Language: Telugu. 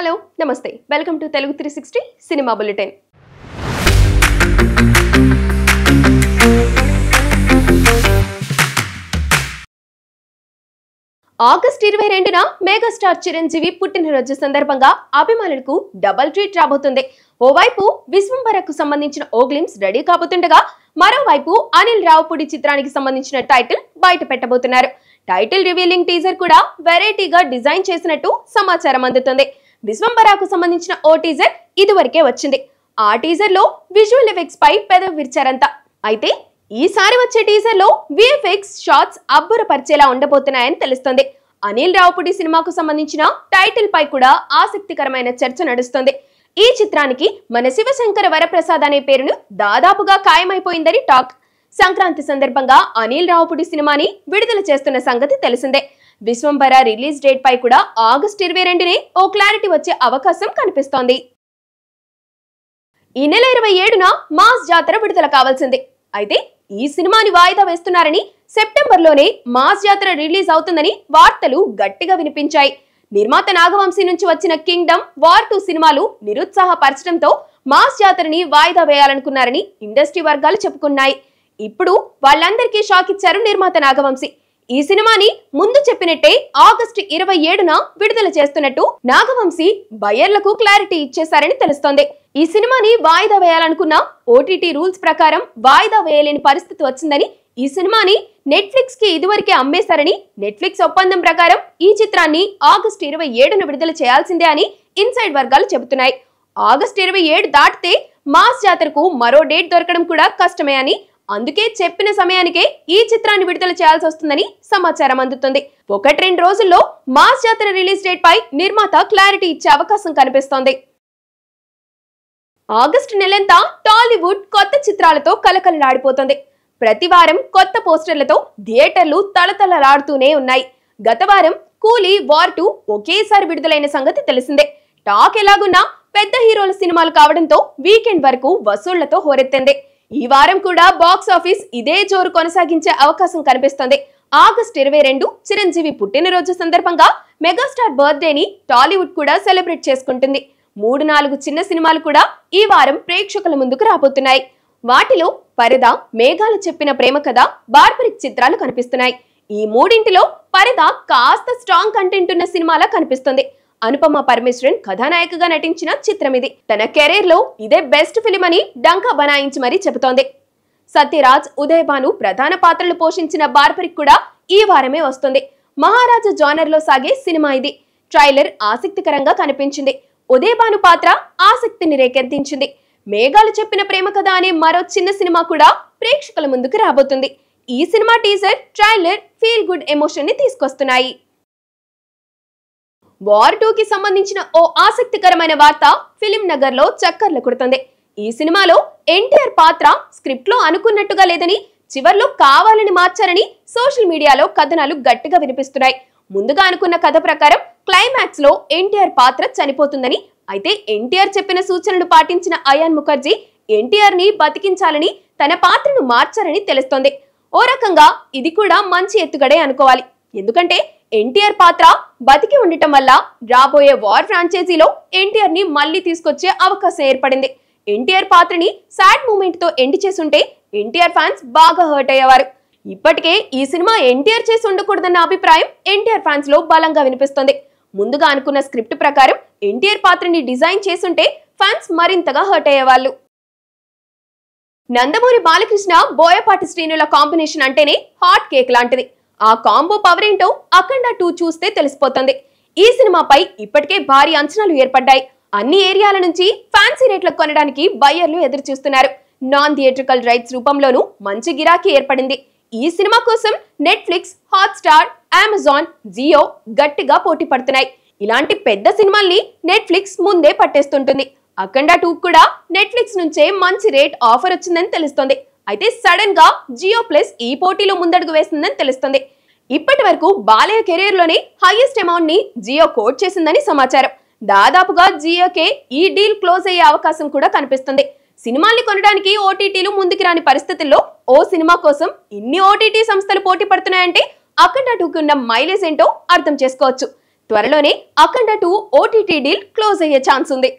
హలో నమస్తే welcome to Telugu 360 cinema bulletin. August 22న మెగాస్టార్ చిరంజీవి పుట్టినరోజు సందర్భంగా అభిమానులకు డబుల్ ట్రీట్ రాబోతుంది. ఓవైపు విశ్వంబరకు సంబంధించిన ఓ గ్లిమ్స్ రెడీ కాబోతుండగా మరోవైపు అనిల్ రావుపూడి చిత్రానికి సంబంధించిన టైటిల్ బయట పెట్టబోతున్నారు. టైటిల్ రివీలింగ్ టీజర్ కూడా వెరైటీగా డిజైన్ చేసినట్టు సమాచారం అందుతుంది. విశ్వంబరకు సంబంధించిన ఓ టీజర్ ఇదివరకే వచ్చింది. ఆ టీజర్ లో విజువల్ ఎఫెక్ట్స్ పై పెదవి విరిచారంతా. అయితే ఈసారి వచ్చే టీజర్ లో విఎఫ్ఎక్స్ షాట్స్ అబ్బురపరిచేలా ఉండబోతున్నాయని తెలుస్తుంది. అనిల్ రావుపూడి సినిమాకు సంబంధించిన టైటిల్ పై కూడా ఆసక్తికరమైన చర్చ నడుస్తుంది. ఈ చిత్రానికి మన శివశంకర వరప్రసాద్ అనే పేరును దాదాపుగా ఖాయమైపోయిందని టాక్. సంక్రాంతి సందర్భంగా అనిల్ రావుపూడి సినిమాని విడుదల చేస్తున్న సంగతి తెలిసిందే. విశ్వంబర రిలీజ్ డేట్ పై కూడా ఆగస్ట్ 22నే ఓ క్లారిటీ వచ్చే అవకాశం కనిపిస్తోంది. ఈ నెల 27న మాస్ జాతర విడుదల కావాల్సింది. అయితే ఈ సినిమాని వాయిదా వేస్తున్నారని, సెప్టెంబర్లోనే మాస్ జాతర రిలీజ్ అవుతుందని వార్తలు గట్టిగా వినిపించాయి. నిర్మాత నాగవంశీ నుంచి వచ్చిన కింగ్డమ్, వార్ 2 సినిమాలు నిరుత్సాహపరచడంతో మాస్ జాతరని వాయిదా వేయాలనుకున్నారని ఇండస్ట్రీ వర్గాలు చెప్పుకున్నాయి. ఇప్పుడు వాళ్ళందరికీ షాక్ ఇచ్చారు నిర్మాత నాగవంశీ. ఈ సినిమాని ముందు చెప్పినట్టే ఆగస్టు 27న విడుదల చేస్తున్నట్టు నాగవంశీ బయ్యర్లకు క్లారిటీ ఇచ్చేశారని తెలుస్తోంది. ఈ సినిమాని వాయిదా వేయాలనుకున్న ఓటీటీ రూల్స్ ప్రకారం వాయిదా వేయలేని పరిస్థితి వచ్చిందని, ఈ సినిమాని నెట్ఫ్లిక్స్ కి ఇదివరకే అమ్మేశారని, నెట్ఫ్లిక్స్ ఒప్పందం ప్రకారం ఈ చిత్రాన్ని ఆగస్టు 27న విడుదల చేయాల్సిందే అని ఇన్సైడ్ వర్గాలు చెబుతున్నాయి. ఆగస్టు 27 దాటితే మాస్ జాతరకు మరో డేట్ దొరకడం కూడా కష్టమే అని, అందుకే చెప్పిన సమయానికే ఈ చిత్రాన్ని విడుదల చేయాల్సి వస్తుందని సమాచారం అందుతుంది. 1-2 రోజుల్లో మాస్ జాతర రిలీజ్ డేట్ పై నిర్మాత క్లారిటీ ఇచ్చే అవకాశం కనిపిస్తోంది. ఆగస్టు నెలంతా టాలీవుడ్ కొత్త చిత్రాలతో కలకలలాడిపోతుంది. ప్రతి వారం కొత్త పోస్టర్లతో థియేటర్లు తలతలలాడుతూనే ఉన్నాయి. గత వారం కూలీ, వార్ 2 ఒకేసారి విడుదలైన సంగతి తెలిసిందే. టాక్ ఎలాగున్నా పెద్ద హీరోల సినిమాలు కావడంతో వీకెండ్ వరకు వసూళ్లతో హోరెత్తింది. ఈ వారం కూడా బాక్స్ ఆఫీస్ ఇదే జోరు కొనసాగించే అవకాశం కనిపిస్తోంది. ఆగస్ట్ 22 చిరంజీవి పుట్టినరోజు సందర్భంగా మెగాస్టార్ బర్త్డేని టాలీవుడ్ కూడా సెలబ్రేట్ చేసుకుంటుంది. 3-4 చిన్న సినిమాలు కూడా ఈ వారం ప్రేక్షకుల ముందుకు రాబోతున్నాయి. వాటిలో పరద, మేఘాలు చెప్పిన ప్రేమ కథ, బార్బరిక్ చిత్రాలు కనిపిస్తున్నాయి. ఈ మూడింటిలో పరద కాస్త స్ట్రాంగ్ కంటెంట్ ఉన్న సినిమాలా కనిపిస్తుంది. అనుపమ పరమేశ్వరన్ కథానాయికగా నటించిన చిత్రం ఇది. తన కెరీర్ లో ఇదే బెస్ట్ ఫిలిం అని డంకా బనాయించి మరీ చెబుతోంది. సత్యరాజ్, ఉదయ్ భాను ప్రధాన పాత్రలు పోషించిన బార్బరిక్ కూడా ఈ వారమే వస్తుంది. మహారాజా జానర్ లో సాగే సినిమా ఇది. ట్రైలర్ ఆసక్తికరంగా కనిపించింది. ఉదయ్ భాను పాత్ర ఆసక్తిని రేకెత్తించింది. మేఘాలు చెప్పిన ప్రేమ కథ అనే మరో చిన్న సినిమా కూడా ప్రేక్షకుల ముందుకు రాబోతుంది. ఈ cinema teaser, trailer feel good emotion ని తీసుకొస్తున్నాయి. వార్ 2 కి సంబంధించిన ఓ ఆసక్తికరమైన వార్త ఫిలిం నగర్ లో చక్కర్లు కొడుతుంది. ఈ సినిమాలో ఎన్టీఆర్ పాత్ర స్క్రిప్ట్ లో అనుకున్నట్టుగా లేదని, చివర్లో కావాలని మార్చారని సోషల్ మీడియాలో కథనాలు గట్టిగా వినిపిస్తున్నాయి. ముందుగా అనుకున్న కథ ప్రకారం క్లైమాక్స్ లో ఎన్టీఆర్ పాత్ర చనిపోతుందని, అయితే ఎన్టీఆర్ చెప్పిన సూచనలు పాటించిన అయాన్ ముఖర్జీ ఎన్టీఆర్ ని బతికించాలని తన పాత్రను మార్చారని తెలుస్తోంది. ఓ రకంగా ఇది కూడా మంచి ఎత్తుగడే అనుకోవాలి. ఎందుకంటే ఎన్టీఆర్ పాత్ర బతికి ఉండటం వల్ల రాబోయే వార్ ఫ్రాంచైజీలో ఎన్టీఆర్ ని మళ్లీ తీసుకొచ్చే అవకాశం ఏర్పడింది. ఎన్టీఆర్ పాత్రని సాడ్ మూమెంట్ తో ఎండ్ చేసుంటే ఎన్టీఆర్ ఫ్యాన్స్ బాగా హర్ట్ అయ్యేవారు. ఇప్పటికే ఈ సినిమా ఎన్టీఆర్ చేసి ఉండకూడదన్న అభిప్రాయం ఎన్టీఆర్ ఫ్యాన్స్ లో బలంగా వినిపిస్తుంది. ముందుగా అనుకున్న స్క్రిప్ట్ ప్రకారం ఎన్టీఆర్ పాత్రని డిజైన్ చేసుంటే ఫ్యాన్స్ మరింతగా హర్ట్ అయ్యేవాళ్ళు. నందమూరి బాలకృష్ణ, బోయపాటి శ్రీనుల కాంబినేషన్ అంటేనే హాట్ కేక్ లాంటిది. ఆ కాంబో పవర్ ఏంటో అఖండ 2 చూస్తే తెలిసిపోతుంది. ఈ సినిమాపై ఇప్పటికే భారీ అంచనాలు ఏర్పడ్డాయి. అన్ని ఏరియాల నుంచి ఫ్యాన్సీ రేట్లకు కొనడానికి బయ్యర్లు ఎదురు చూస్తున్నారు. నాన్ థియేట్రికల్ రైట్స్ రూపంలోనూ మంచి గిరాకీ ఏర్పడింది. ఈ సినిమా కోసం నెట్ఫ్లిక్స్, హాట్స్టార్, అమెజాన్, జియో గట్టిగా పోటీ పడుతున్నాయి. ఇలాంటి పెద్ద సినిమాల్ని నెట్ఫ్లిక్స్ ముందే పట్టేస్తుంటుంది. అఖండ 2 కూడా నెట్ఫ్లిక్స్ నుంచే మంచి రేట్ ఆఫర్ వచ్చిందని తెలుస్తోంది. అయితే సడన్ గా జియో ప్లస్ ఈ పోటీలో ముందడుగు వేసిందని తెలుస్తుంది. ఇప్పటి వరకు బాలయ్య కెరీర్ లోనే హైయెస్ట్ అమౌంట్ ని జియో కోట్ చేసిందని సమాచారం. దాదాపుగా జియోకే ఈ డీల్ క్లోజ్ అయ్యే అవకాశం కూడా కనిపిస్తుంది. సినిమాల్ని కొనడానికి ఓటీటీలు ముందుకు రాని పరిస్థితుల్లో ఓ సినిమా కోసం ఇన్ని ఓటీటీ సంస్థలు పోటీ పడుతున్నాయంటే అఖండ 2కి ఉన్న మైలేజ్ ఏంటో అర్థం చేసుకోవచ్చు. త్వరలోనే అఖండ 2 ఓటీటీ డీల్ క్లోజ్ అయ్యే ఛాన్స్ ఉంది.